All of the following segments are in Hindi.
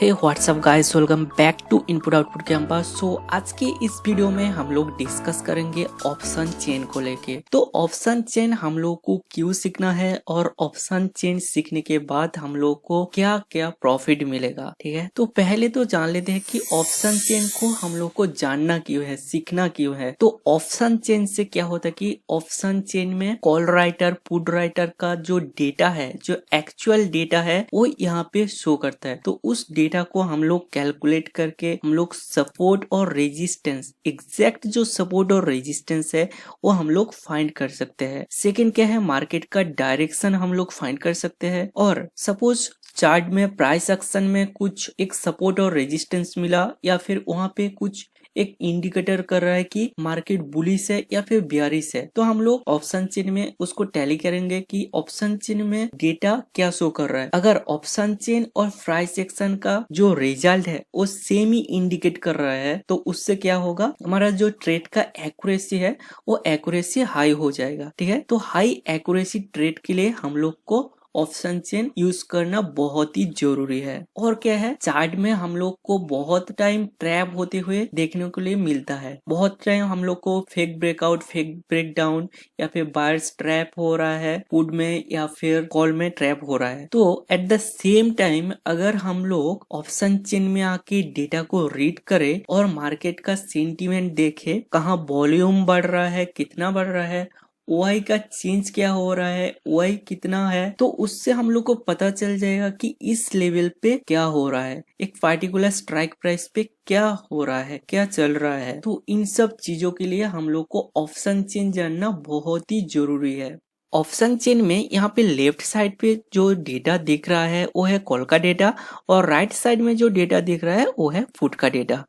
Hey what's up guys, welcome back to input output campus. So आज के इस वीडियो में हम लोग डिस्कस करेंगे ऑप्शन चेन को लेके। तो ऑप्शन चेन हम लोग को क्यों सीखना है और ऑप्शन चेन सीखने के बाद हम लोग को क्या क्या प्रॉफिट मिलेगा, ठीक है। तो पहले तो जान लेते हैं कि ऑप्शन चेन को हम लोग को जानना क्यों है, सीखना क्यों है। तो ऑप्शन चेन से क्या होता है कि ऑप्शन चेन में कॉल राइटर पुट राइटर का जो डेटा है, जो एक्चुअल डेटा है, वो यहाँ पे शो करता है। तो उस डेटा को हम लोग कैलकुलेट करके हम लोग सपोर्ट और रेजिस्टेंस, एग्जैक्ट जो सपोर्ट और रेजिस्टेंस है वो हम लोग फाइंड कर सकते हैं। सेकंड क्या है, मार्केट का डायरेक्शन हम लोग फाइंड कर सकते हैं। और सपोज चार्ट में प्राइस एक्शन में कुछ एक सपोर्ट और रेजिस्टेंस मिला या फिर वहां पे कुछ एक इंडिकेटर कर रहा है कि मार्केट बुलिश है या फिर बियरिश है, तो हम लोग ऑप्शन चेन में उसको टैली करेंगे कि ऑप्शन चेन में डेटा क्या शो कर रहा है। अगर ऑप्शन चेन और प्राइस एक्शन का जो रिजल्ट है वो सेम ही इंडिकेट कर रहा है, तो उससे क्या होगा, हमारा जो ट्रेड का एक्यूरेसी है वो एक्यूरेसी हाई हो जाएगा, ठीक है। तो हाई एक्यूरेसी ट्रेड के लिए हम लोग को ऑप्शन चेन यूज करना बहुत ही जरूरी है। और क्या है, चार्ट में हम लोग को बहुत टाइम ट्रैप होते हुए देखने को लिए मिलता है। बहुत टाइम हम लोग को फेक ब्रेकआउट, फेक ब्रेकडाउन या फिर बायर्स ट्रैप हो रहा है पुट में या फिर कॉल में ट्रैप हो रहा है। तो एट द सेम टाइम अगर हम लोग ऑप्शन चेन में आके डेटा को रीड करें और मार्केट का सेंटीमेंट देखे, कहाँ वॉल्यूम बढ़ रहा है, कितना बढ़ रहा है, ओआई का चेंज क्या हो रहा है, ओआई कितना है, तो उससे हम लोग को पता चल जाएगा कि इस लेवल पे क्या हो रहा है, एक पार्टिकुलर स्ट्राइक प्राइस पे क्या हो रहा है, क्या चल रहा है। तो इन सब चीजों के लिए हम लोग को ऑप्शन चेन जानना बहुत ही जरूरी है। ऑप्शन चेन में यहाँ पे लेफ्ट साइड पे जो डेटा दिख रहा है वो है कॉल का डेटा और राइट साइड में जो डेटा दिख रहा है वो है पुट का डेटा।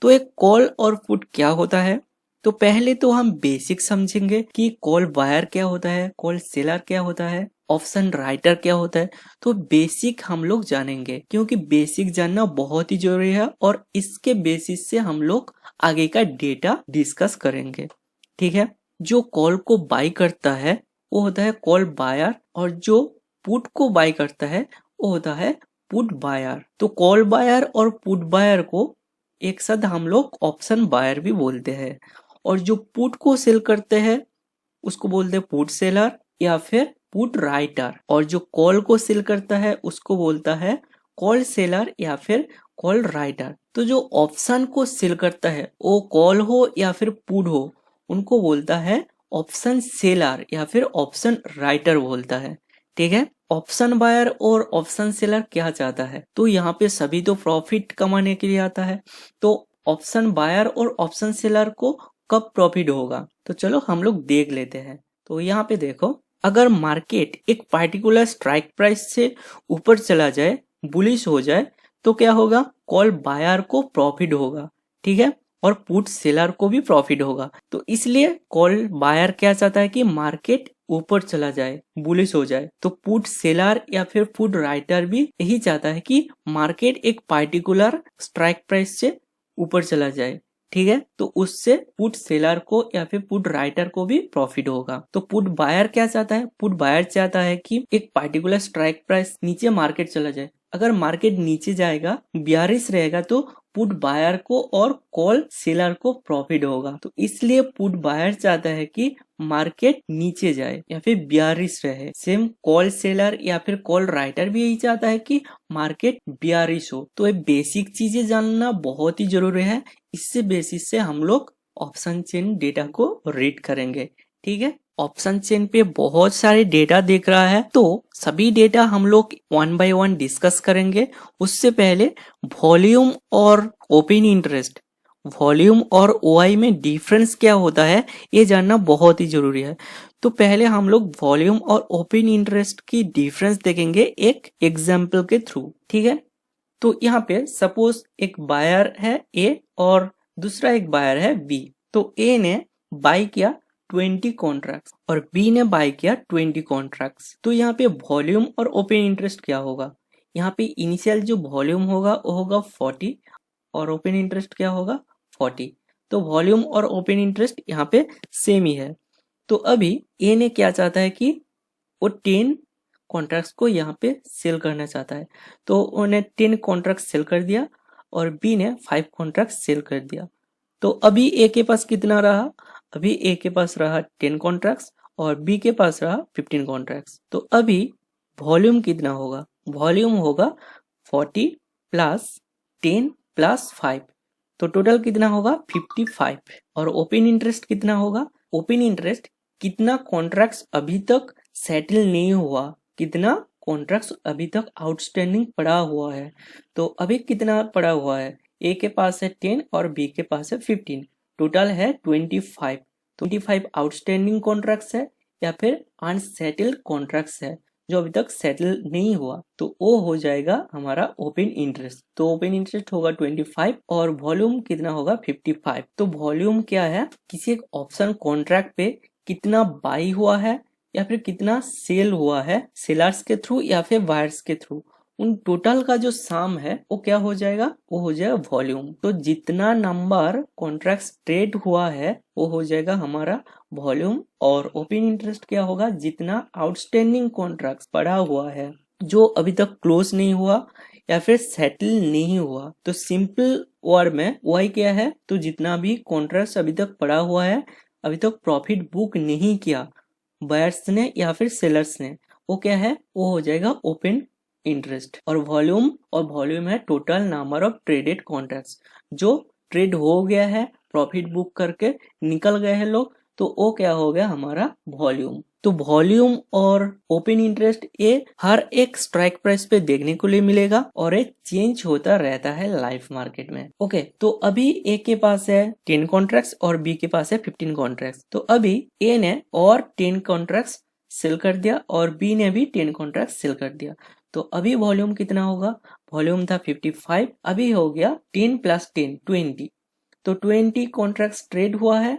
तो एक कॉल और पुट क्या होता है, तो पहले तो हम बेसिक समझेंगे कि कॉल बायर क्या होता है, कॉल सेलर क्या होता है, ऑप्शन राइटर क्या होता है। तो बेसिक हम लोग जानेंगे क्योंकि बेसिक जानना बहुत ही जरूरी है और इसके बेसिस से हम लोग आगे का डेटा डिस्कस करेंगे, ठीक है। जो कॉल को बाय करता है वो होता है कॉल बायर और जो पुट को बाय करता है वो होता है पुट बायर। तो कॉल बायर और पुट बायर को एक साथ हम लोग ऑप्शन बायर भी बोलते हैं। और जो पुट को सेल करते हैं उसको बोलते हैं पुट सेलर या फिर पुट राइटर। और जो कॉल को सेल करता है उसको बोलता है कॉल सेलर या फिर कॉल राइटर। तो जो ऑप्शन को सेल करता है वो कॉल हो या फिर पुट हो, उनको बोलता है ऑप्शन सेलर या फिर ऑप्शन राइटर बोलता है, ठीक है। ऑप्शन बायर और ऑप्शन सेलर क्या चाहता है, तो यहाँ पे सभी तो प्रॉफिट कमाने के लिए आता है। तो ऑप्शन बायर और ऑप्शन सेलर को कब प्रॉफिट होगा, तो चलो हम लोग देख लेते हैं। तो यहाँ पे देखो, अगर मार्केट एक पार्टिकुलर स्ट्राइक प्राइस से ऊपर चला जाए, बुलिश हो जाए, तो क्या होगा, कॉल बायर को प्रॉफिट होगा, ठीक है, और पुट सेलर को भी प्रॉफिट होगा। तो इसलिए कॉल बायर क्या चाहता है कि मार्केट ऊपर चला जाए, बुलिश हो जाए। तो पुट सेलर या फिर पुट राइटर भी यही चाहता है कि मार्केट एक पार्टिकुलर स्ट्राइक प्राइस से ऊपर चला जाए, ठीक है। तो उससे पुट सेलर को या फिर पुट राइटर को भी प्रॉफिट होगा। तो पुट बायर क्या चाहता है, पुट बायर चाहता है कि एक पार्टिकुलर स्ट्राइक प्राइस नीचे मार्केट चला जाए। अगर मार्केट नीचे जाएगा, बियरिश रहेगा, तो पुट बायर को और कॉल सेलर को प्रॉफिट होगा। तो इसलिए पुट बायर चाहता है कि मार्केट नीचे जाए या फिर बियरिश रहे। सेम कॉल सेलर या फिर कॉल राइटर भी यही चाहता है कि मार्केट बियरिश हो। तो ये बेसिक चीजें जानना बहुत ही जरूरी है। इससे बेसिस से हम लोग ऑप्शन चेन डेटा को रीड करेंगे, ठीक है। ऑप्शन चेन पे बहुत सारे डेटा दिख रहा है, तो सभी डेटा हम लोग वन बाय वन डिस्कस करेंगे। उससे पहले वॉल्यूम और ओपन इंटरेस्ट, वॉल्यूम और ओआई में डिफरेंस क्या होता है ये जानना बहुत ही जरूरी है। तो पहले हम लोग वॉल्यूम और ओपन इंटरेस्ट की डिफरेंस देखेंगे एक एग्जाम्पल के थ्रू, ठीक है। तो यहाँ पे सपोज एक बायर है ए और दूसरा एक बायर है बी। तो ए ने बाय किया 20 कॉन्ट्रैक्ट्स और बी ने बाय किया 20 कॉन्ट्रैक्ट्स। तो यहाँ पे वॉल्यूम और ओपन इंटरेस्ट क्या होगा, यहाँ पे इनिशियल जो वॉल्यूम होगा वो होगा 40 और ओपन इंटरेस्ट क्या होगा 40। तो वॉल्यूम और ओपन इंटरेस्ट यहाँ पे सेम ही है। तो अभी ए ने क्या चाहता है कि वो 10 कॉन्ट्रैक्ट्स को यहाँ पे सेल करना चाहता है। तो उन्हें 10 कॉन्ट्रैक्ट सेल कर दिया और बी ने 5 कॉन्ट्रैक्ट सेल कर दिया। तो अभी ए के पास कितना रहा? अभी ए के पास रहा 10 कॉन्ट्रैक्ट्स और बी के पास रहा 15 कॉन्ट्रैक्ट्स। तो अभी वॉल्यूम कितना होगा? वॉल्यूम होगा 40 प्लस 10 प्लस 5, तो टोटल कितना होगा? 55। और ओपन इंटरेस्ट कितना होगा? ओपन इंटरेस्ट कितना कॉन्ट्रैक्ट्स अभी तक सेटल नहीं हुआ, कितना कॉन्ट्रैक्ट्स अभी तक आउटस्टैंडिंग पड़ा हुआ है। तो अभी कितना पड़ा हुआ है? ए के पास है 10 और बी के पास है 15, टोटल है 25। 25 आउटस्टैंडिंग कॉन्ट्रैक्ट्स है या फिर अनसेटल्ड कॉन्ट्रैक्ट्स है जो अभी तक सेटल नहीं हुआ, तो वो हो जाएगा हमारा ओपन इंटरेस्ट। तो ओपन इंटरेस्ट होगा 25 और वॉल्यूम कितना होगा? 55। तो वॉल्यूम क्या है? किसी एक ऑप्शन कॉन्ट्रैक्ट पे कितना बाई हुआ है या फिर कितना सेल हुआ है, सेलर्स के थ्रू या फिर बायर्स के थ्रू, उन टोटल का जो सम है वो क्या हो जाएगा? वो हो जाएगा वॉल्यूम। तो जितना नंबर कॉन्ट्रैक्ट्स ट्रेड हुआ है वो हो जाएगा हमारा वॉल्यूम। और ओपन इंटरेस्ट क्या होगा? जितना आउटस्टैंडिंग कॉन्ट्रैक्ट्स पड़ा हुआ है जो अभी तक क्लोज नहीं हुआ या फिर सेटल नहीं हुआ। तो सिंपल वर्ड में वाई क्या है? तो जितना भी कॉन्ट्रैक्ट्स अभी तक पड़ा हुआ है, अभी तक प्रॉफिट बुक नहीं किया बायर्स ने या फिर सेलर्स ने, वो क्या है? वो हो जाएगा ओपन इंटरेस्ट। और वॉल्यूम है total number of traded contracts, जो ट्रेड हो गया है, प्रॉफिट बुक करके निकल गए हैं लोग, तो वो क्या हो गया? हमारा वॉल्यूम। तो वॉल्यूम और ओपन इंटरेस्ट ये हर एक स्ट्राइक प्राइस पे देखने को लिए मिलेगा और ये चेंज होता रहता है लाइव मार्केट में। ओके, तो अभी ए के पास है 10 कॉन्ट्रैक्ट्स और बी के पास है 15 कॉन्ट्रैक्ट्स। तो अभी ए ने और 10 कॉन्ट्रैक्ट्स सेल कर दिया और बी ने भी 10 कॉन्ट्रैक्ट्स सेल कर दिया। तो अभी वॉल्यूम कितना होगा? वॉल्यूम था 55, अभी हो गया 10 प्लस 10 20। तो 20 कॉन्ट्रैक्ट्स ट्रेड हुआ है,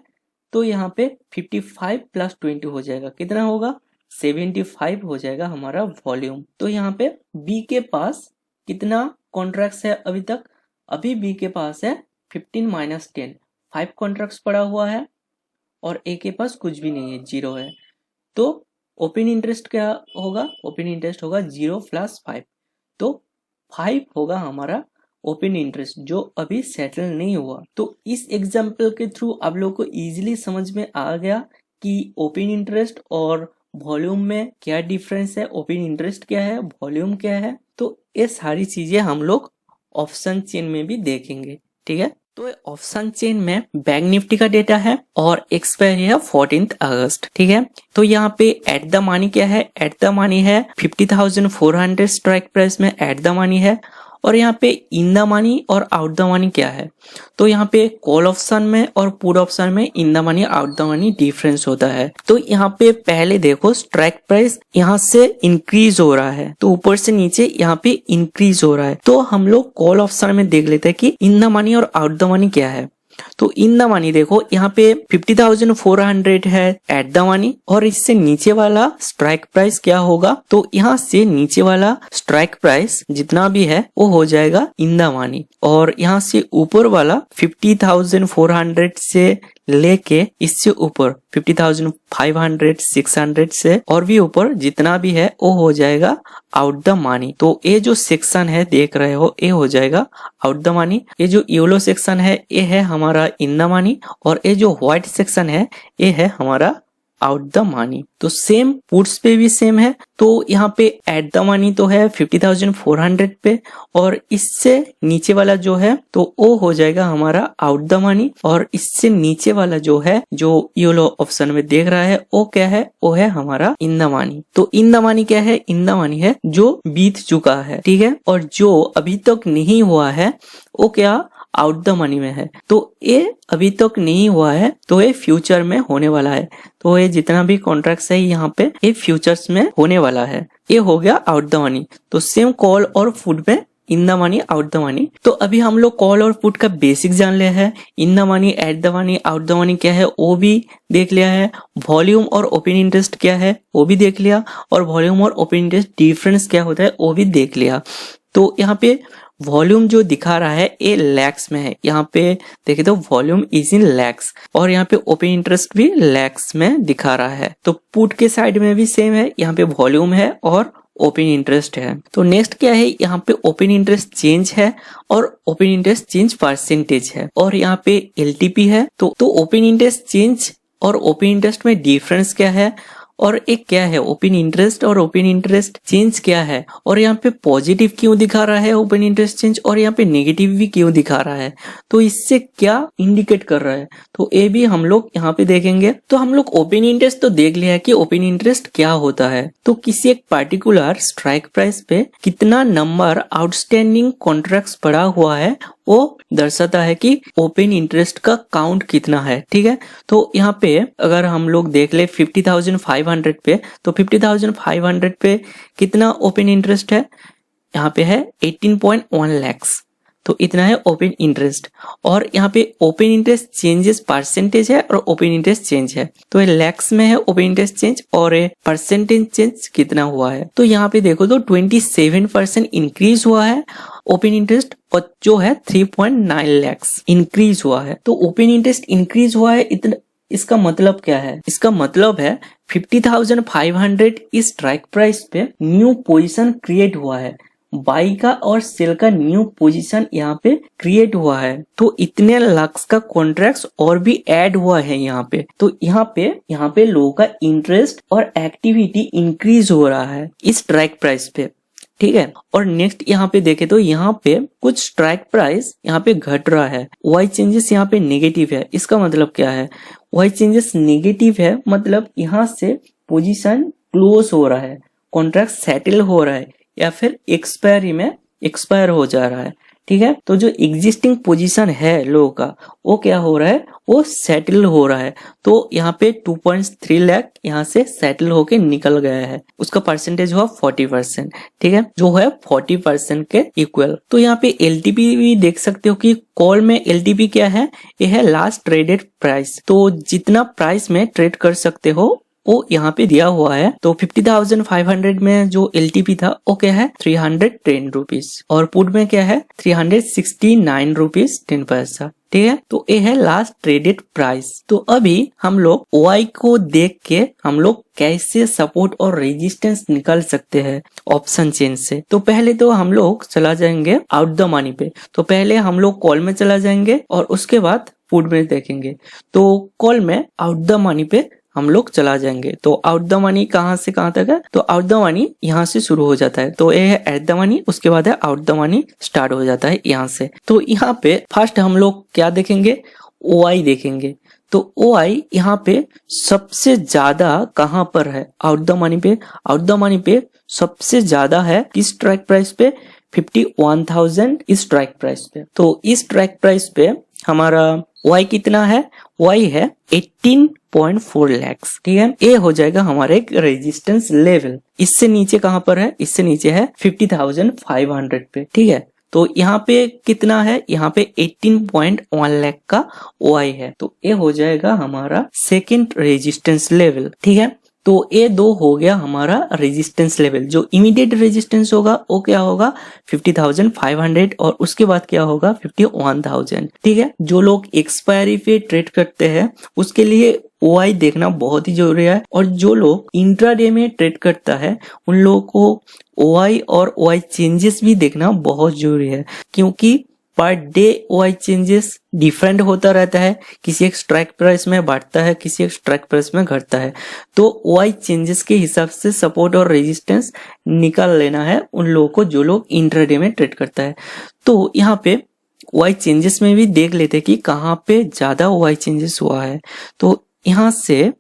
तो यहाँ पे 55 प्लस 20 हो जाएगा, कितना होगा? 75 हो जाएगा हमारा वॉल्यूम। तो यहाँ पे बी के पास कितना कॉन्ट्रैक्ट्स है अभी तक? अभी बी के पास है 15 माइनस 10, 5 कॉन्ट्रैक्ट्स पड़ा हुआ है और ए के पास कुछ भी नहीं है, 0 है। तो ओपन इंटरेस्ट क्या होगा? ओपन इंटरेस्ट होगा 0 प्लस 5, तो 5 होगा हमारा ओपन इंटरेस्ट जो अभी सेटल नहीं हुआ। तो इस एग्जाम्पल के थ्रू आप लोग को इजीली समझ में आ गया कि ओपन इंटरेस्ट और वॉल्यूम में क्या डिफरेंस है, ओपन इंटरेस्ट क्या है, वॉल्यूम क्या है। तो ये सारी चीजें हम लोग ऑप्शन चेन में भी देखेंगे, ठीक है। तो ऑप्शन चेन में बैंक निफ्टी का डेटा है और एक्सपायरी है 14 अगस्त, ठीक है। तो यहाँ पे एट द मनी क्या है? एट द मनी है 50,400 स्ट्राइक प्राइस में एट द मनी है। और यहाँ पे इन द मनी और आउट द मनी क्या है? तो यहाँ पे कॉल ऑप्शन में और पुट ऑप्शन में in the money out the money difference होता है। तो यहाँ पे पहले देखो स्ट्राइक प्राइस यहाँ से इंक्रीज हो रहा है, तो ऊपर से नीचे यहाँ पे इंक्रीज हो रहा है। तो हम लोग कॉल ऑप्शन में देख लेते हैं कि इन द मनी और आउट द मनी क्या है। तो इन द मनी देखो यहाँ पे 50,400 है एट द मनी और इससे नीचे वाला स्ट्राइक प्राइस क्या होगा? तो यहाँ से नीचे वाला स्ट्राइक प्राइस जितना भी है वो हो जाएगा इन द मनी और यहाँ से ऊपर वाला 50,400 से लेके इससे ऊपर 50,500 600 से और भी ऊपर जितना भी है वो हो जाएगा आउट द मनी। तो ये जो सेक्शन है देख रहे हो ये हो जाएगा आउट द मनी। ये जो येलो सेक्शन है ये है हमारा इन द मनी और ये जो व्हाइट सेक्शन है ये है हमारा आउट द मनी। तो सेम पुट्स पे भी सेम है। तो यहाँ पे एट द मनी तो है 50,400 पे और इससे नीचे वाला जो है तो वो हो जाएगा हमारा आउट द मनी और इससे नीचे वाला जो है जो येलो ऑप्शन में देख रहा है वो क्या है? वो है हमारा इन द मनी। तो इन द मनी क्या है? इन द मनी है जो बीत चुका है, ठीक है, और जो अभी तक नहीं हुआ है वो क्या आउट द मनी में है। तो ये अभी तक नहीं हुआ है तो ये फ्यूचर में होने वाला है। तो ये जितना भी कॉन्ट्रैक्ट्स है यहाँ पे ये फ्यूचर्स में होने वाला है। ये हो गया आउट द मनी। तो सेम कॉल और पुट में in the money out the money. तो अभी हम लोग कॉल और पुट का बेसिक जान लिया है। In the money at the money out the money क्या है वो भी देख लिया है। वॉल्यूम और ओपन इंटरेस्ट क्या है वो भी देख लिया और वॉल्यूम और ओपन इंटरेस्ट डिफरेंस क्या होता है वो भी देख लिया। तो यहाँ पे वॉल्यूम जो दिखा रहा है ये लैक्स में है। यहाँ पे देखे तो वॉल्यूम इज इन लैक्स, और यहाँ पे ओपन इंटरेस्ट भी लैक्स में दिखा रहा है। तो पुट के साइड में भी सेम है, यहाँ पे वॉल्यूम है और ओपन इंटरेस्ट है। तो नेक्स्ट क्या है, यहाँ पे ओपन इंटरेस्ट चेंज है और ओपन इंटरेस्ट चेंज परसेंटेज है, और यहाँ पे एलटीपी है। तो ओपन इंटरेस्ट चेंज और ओपन इंटरेस्ट में डिफरेंस क्या है, और एक क्या है ओपन इंटरेस्ट और ओपन इंटरेस्ट चेंज क्या है, और यहाँ पे पॉजिटिव क्यों दिखा रहा है ओपन इंटरेस्ट चेंज, और यहाँ पे नेगेटिव भी क्यों दिखा रहा है, तो इससे क्या इंडिकेट कर रहा है, तो ये भी हम लोग यहाँ पे देखेंगे। तो हम लोग ओपन इंटरेस्ट तो देख लिया है कि ओपन इंटरेस्ट क्या होता है। तो किसी एक पर्टिकुलर स्ट्राइक प्राइस पे कितना नंबर आउटस्टैंडिंग कॉन्ट्रैक्ट्स पड़ा हुआ है वो दर्शाता है कि ओपन इंटरेस्ट का काउंट कितना है। ठीक है, तो यहाँ पे अगर हम लोग देख ले 50,500 पे, तो 50,500 पे कितना ओपन इंटरेस्ट है, यहाँ पे है 18.1 lakhs, तो इतना है ओपन इंटरेस्ट। और यहाँ पे ओपन इंटरेस्ट चेंजेस परसेंटेज है और ओपन इंटरेस्ट चेंज है, तो ये लैक्स में है ओपन इंटरेस्ट चेंज, और ये परसेंटेज चेंज कितना हुआ है, तो यहाँ पे देखो तो 27% इंक्रीज हुआ है ओपन इंटरेस्ट, और जो है 3.9 lakhs इंक्रीज हुआ है। तो ओपन इंटरेस्ट इंक्रीज हुआ है इतना, इसका मतलब क्या है, इसका मतलब है 50,500 इस स्ट्राइक प्राइस पे न्यू पोजीशन क्रिएट हुआ है, बाई का और सेल का न्यू पोजीशन यहाँ पे क्रिएट हुआ है। तो इतने लाख्स का कॉन्ट्रैक्ट्स और भी ऐड हुआ है यहाँ पे, तो यहाँ पे लोगों का इंटरेस्ट और एक्टिविटी इंक्रीज हो रहा है इस स्ट्राइक प्राइस पे। ठीक है, और नेक्स्ट यहाँ पे देखे तो यहाँ पे कुछ स्ट्राइक प्राइस यहाँ पे घट रहा है, वाई चेंजेस यहाँ पे नेगेटिव है। इसका मतलब क्या है, वाई चेंजेस नेगेटिव है मतलब यहाँ से पोजीशन क्लोज हो रहा है, कॉन्ट्रैक्ट सेटल हो रहा है, या फिर एक्सपायरी में एक्सपायर हो जा रहा है। ठीक है, तो जो एग्जिस्टिंग पोजीशन है लोगों का वो क्या हो रहा है, वो सेटल हो रहा है। तो यहाँ पे 2.3 लाख यहाँ से सेटल होके निकल गया है, उसका परसेंटेज हुआ 40%। ठीक है, जो है 40% के इक्वल। तो यहाँ पे एलटीपी भी देख सकते हो कि कॉल में एलटीपी क्या है, ये है लास्ट ट्रेडेड प्राइस। तो जितना प्राइस में ट्रेड कर सकते हो वो यहाँ पे दिया हुआ है। तो 50,500 में जो एलटीपी था वो क्या है 310 रुपीज, और पुट में क्या है 369 रुपीज 10 पैसा। ठीक है, तो ये है लास्ट ट्रेडेड प्राइस। तो अभी हम लोग ओआई को देख के हम लोग कैसे सपोर्ट और रेजिस्टेंस निकाल सकते हैं ऑप्शन चेन से। तो पहले तो हम लोग चला जाएंगे आउट द मनी पे। तो पहले हम लोग कॉल में चला जाएंगे और उसके बाद पुट में देखेंगे। तो कॉल में आउट द मनी पे हम लोग चला जाएंगे। तो आउट द मनी कहाँ से कहाँ तक है, तो आउट द मनी यहाँ से शुरू हो जाता है, तो ये है एट द मनी, उसके बाद है आउट द मनी स्टार्ट हो जाता है यहाँ से। तो यहाँ पे फर्स्ट हम लोग क्या देखेंगे, ओआई देखेंगे। तो ओआई यहाँ पे सबसे ज्यादा कहाँ पर है, आउट द मनी पे। आउट द मनी पे सबसे ज्यादा है किस स्ट्राइक प्राइस पे, 51,000 इस स्ट्राइक प्राइस पे। तो इस स्ट्राइक प्राइस पे हमारा वाई कितना है, वाई है 18.4 lakhs। ठीक है, ये हो जाएगा हमारे एक रेजिस्टेंस लेवल। इससे नीचे कहाँ पर है, इससे नीचे है 50,500 पे। ठीक है, तो यहाँ पे कितना है, यहाँ पे 18.1 लाख का ओआई है, तो ये हो जाएगा हमारा सेकेंड रेजिस्टेंस लेवल। ठीक है, तो ये दो हो गया हमारा रेजिस्टेंस लेवल। जो इमीडिएट रेजिस्टेंस होगा वो क्या होगा 50,500, और उसके बाद क्या होगा 51,000। ठीक है, जो लोग एक्सपायरी पे ट्रेड करते हैं उसके लिए ओआई देखना बहुत ही जरूरी है, और जो लोग इंट्राडे में ट्रेड करता है उन लोगों को ओआई और ओआई चेंजेस भी देखना बहुत जरूरी है, क्योंकि per day OI changes different होता रहता है। किसी एक स्ट्राइक प्राइस में बढ़ता है, किसी एक स्ट्राइक प्राइस में घटता है। तो ओआई चेंजेस के हिसाब से सपोर्ट और रेजिस्टेंस निकाल लेना है उन लोगों को जो लोग इंट्राडे में ट्रेड करता है। तो यहाँ पे ओआई चेंजेस में भी देख लेते कि कहाँ पे ज्यादा ओआई चेंजेस हुआ है। तो यहाँ से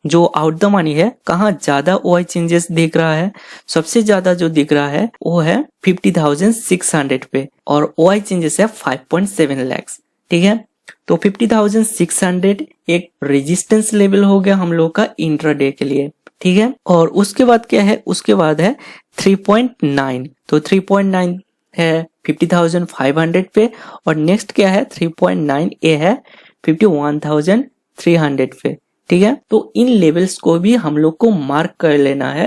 जो आउट द मनी है कहाँ ज्यादा ओआई चेंजेस दिख रहा है, सबसे ज्यादा जो दिख रहा है वो है 50,600 पे, और ओआई चेंजेस है 5.7 lakhs। ठीक है, तो 50,600 एक रेजिस्टेंस लेवल हो गया हम लोग का इंट्राडे के लिए। ठीक है, और उसके बाद क्या है, उसके बाद है 3.9। तो 3.9 है 50,500 पे, और नेक्स्ट क्या है 3.9 ए है 51,300 पे। ठीक है, तो इन लेवल्स को भी हम लोग को मार्क कर लेना है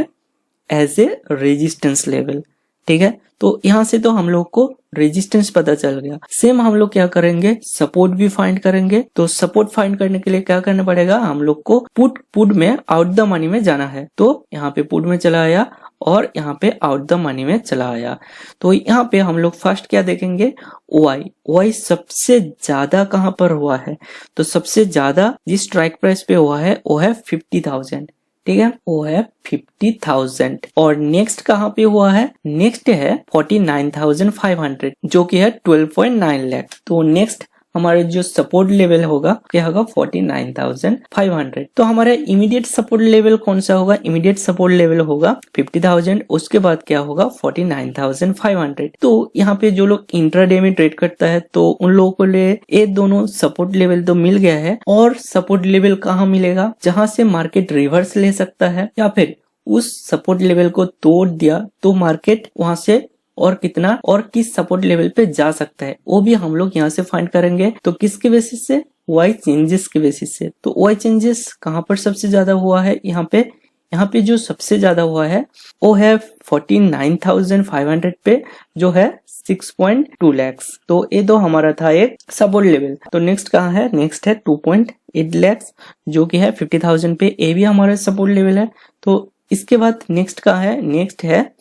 एज ए रेजिस्टेंस लेवल। ठीक है। तो यहाँ से तो हम लोग को रेजिस्टेंस पता चल गया। सेम हम लोग क्या करेंगे, सपोर्ट भी फाइंड करेंगे। तो सपोर्ट फाइंड करने के लिए क्या करना पड़ेगा, हम लोग को पुट में आउट द मनी में जाना है। तो यहाँ पे पुट में चला आया और यहाँ पे आउट द मनी में चला आया। तो यहाँ पे हम लोग फर्स्ट क्या देखेंगे, ओआई सबसे ज्यादा कहां पर हुआ है, तो सबसे ज्यादा जिस स्ट्राइक प्राइस पे हुआ है वो है 50,000, ठीक है, वो है 50,000। और नेक्स्ट कहां पे हुआ है, नेक्स्ट है 49,500 जो कि है 12.9 लाख। तो नेक्स्ट हमारे जो सपोर्ट लेवल होगा क्या होगा 49,500। तो हमारा इमीडिएट सपोर्ट लेवल कौन सा होगा, इमीडिएट सपोर्ट लेवल होगा 50,000, उसके बाद क्या होगा 49,500। तो यहाँ पे जो लोग इंट्राडे में ट्रेड करता है तो उन लोगों को लिए ये दोनों सपोर्ट लेवल तो मिल गया है। और सपोर्ट लेवल कहाँ मिलेगा, जहां से मार्केट रिवर्स ले सकता है या फिर उस सपोर्ट लेवल को तोड़ दिया तो मार्केट वहां से और कितना और किस सपोर्ट लेवल पे जा सकता है वो भी हम लोग यहाँ से फाइंड करेंगे। तो किसके बेसिस से, वाई चेंजेस के बेसिस से। तो वाई चेंजेस कहाँ पर सबसे ज्यादा हुआ है, यहाँ पे जो सबसे ज्यादा हुआ है वो है 49,500 पे जो है 6.2 लाख। तो ये तो हमारा था एक सपोर्ट लेवल। तो नेक्स्ट कहाँ है, नेक्स्ट है 2.8 लाख जो कि है 50,000 पे, ये भी हमारा सपोर्ट लेवल है। तो इसके बाद नेक्स्ट कहाँ है, नेक्स्ट है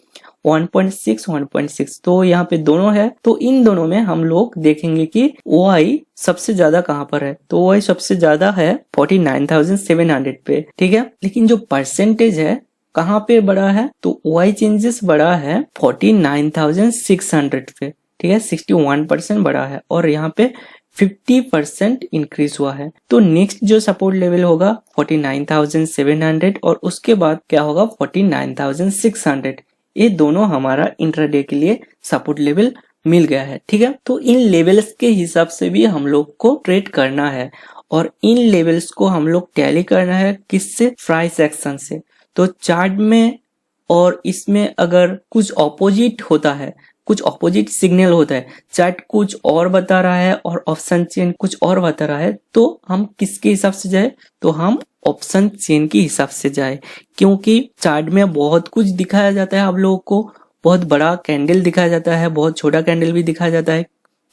1.6 तो यहाँ पे दोनों है। तो इन दोनों में हम लोग देखेंगे कि ओआई सबसे ज्यादा कहां पर है, तो ओआई सबसे ज्यादा है 49,700 पे, ठीक है। लेकिन जो परसेंटेज है कहां पे बड़ा है, तो ओआई चेंजेस बड़ा है 49,600 पे, ठीक है, 61% बड़ा है। और यहाँ पे 50% इंक्रीज हुआ है। तो नेक्स्ट जो सपोर्ट लेवल होगा 49,700 और उसके बाद क्या होगा 49,600। ये दोनों हमारा इंट्राडे के लिए सपोर्ट लेवल मिल गया है, ठीक है। तो इन लेवल्स के हिसाब से भी हम लोग को ट्रेड करना है और इन लेवल्स को हम लोग टैली करना है किससे, प्राइस एक्शन से। तो चार्ट में और इसमें अगर कुछ ऑपोजिट होता है, कुछ ऑपोजिट सिग्नल होता है, चार्ट कुछ और बता रहा है और ऑप्शन चेन कुछ और बता रहा है, तो हम किसके हिसाब से जाए, तो हम ऑप्शन चेन के हिसाब से जाए। क्योंकि चार्ट में बहुत कुछ दिखाया जाता है आप लोगों को, बहुत बड़ा कैंडल दिखाया जाता है, बहुत छोटा कैंडल भी दिखाया जाता है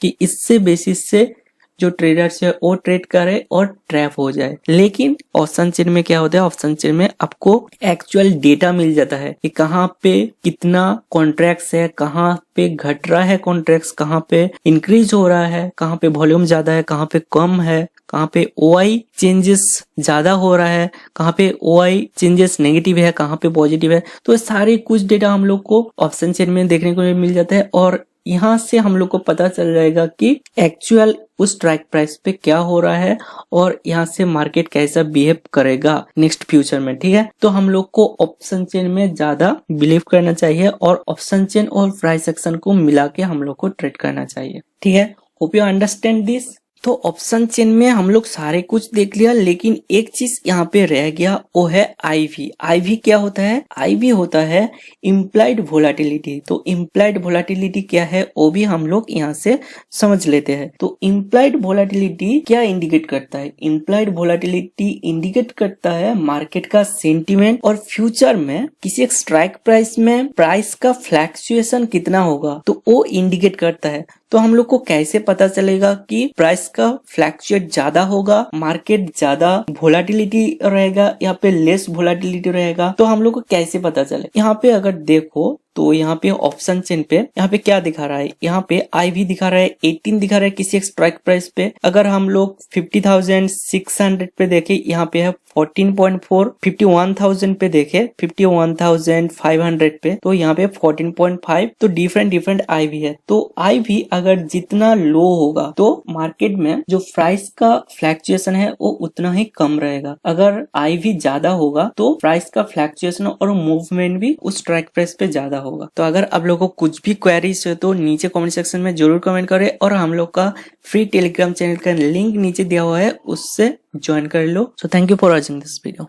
कि इससे बेसिस से जो ट्रेडर्स है वो ट्रेड करे और ट्रैप हो जाए। लेकिन ऑप्शन चेन में क्या होता है, ऑप्शन चेन में आपको एक्चुअल डेटा मिल जाता है कि कहाँ पे कितना कॉन्ट्रैक्ट्स है, कहाँ पे घट रहा है कॉन्ट्रैक्ट्स, कहाँ पे इंक्रीज हो रहा है, कहाँ पे वॉल्यूम ज्यादा है, कहाँ पे कम है, कहाँ पे ओआई चेंजेस ज्यादा हो रहा है, कहाँ पे ओआई चेंजेस नेगेटिव है, कहाँ पे पॉजिटिव है। तो सारे कुछ डेटा हम लोग को ऑप्शन चेन में देखने को मिल जाता है और यहाँ से हम लोग को पता चल जाएगा कि एक्चुअल उस स्ट्राइक प्राइस पे क्या हो रहा है और यहाँ से मार्केट कैसा बिहेव करेगा नेक्स्ट फ्यूचर में, ठीक है। तो हम लोग को ऑप्शन चेन में ज्यादा बिलीव करना चाहिए और ऑप्शन चेन और प्राइस एक्शन को मिला के हम लोग को ट्रेड करना चाहिए, ठीक है। Hope you understand this. तो ऑप्शन चेन में हम लोग सारे कुछ देख लिया, लेकिन एक चीज यहाँ पे रह गया, वो है आईवी। आईवी क्या होता है, आईवी होता है इम्प्लाइड वोलाटिलिटी। तो इम्प्लाइड वोलाटिलिटी क्या है वो भी हम लोग यहाँ से समझ लेते हैं। तो इम्प्लाइड वोलाटिलिटी क्या इंडिकेट करता है, इम्प्लाइड वोलाटिलिटी इंडिकेट करता है मार्केट का सेंटीमेंट और फ्यूचर में किसी एक स्ट्राइक प्राइस में प्राइस का फ्लैक्चुएशन कितना होगा, तो वो इंडिकेट करता है। तो हम लोग को कैसे पता चलेगा कि प्राइस का फ्लैक्चुएट ज्यादा होगा, मार्केट ज्यादा वोलाटिलिटी रहेगा या पे लेस वोलाटिलिटी रहेगा, तो हम लोग को कैसे पता चले। यहाँ पे अगर देखो तो यहाँ पे ऑप्शन चेन पे यहाँ पे क्या दिखा रहा है, यहाँ पे आईवी दिखा रहा है 18 दिखा रहा है किसी एक स्ट्राइक प्राइस पे। अगर हम लोग 50,600 पे देखे यहाँ पे है 14.4, 51,000 पे देखे 51,500 पे तो यहाँ पे 14.5। तो डिफरेंट आईवी है। तो आईवी अगर जितना लो होगा तो मार्केट में जो प्राइस का फ्लैक्चुएशन है वो उतना ही कम रहेगा। अगर आईवी ज्यादा होगा तो प्राइस का फ्लैक्चुएशन और मूवमेंट भी उस स्ट्राइक प्राइस पे ज्यादा होगा। तो अगर आप लोगों को कुछ भी क्वेरीज है तो नीचे कमेंट सेक्शन में जरूर कमेंट करें और हम लोग का फ्री टेलीग्राम चैनल का लिंक नीचे दिया हुआ है, उससे ज्वाइन कर लो। So thank you for watching this video.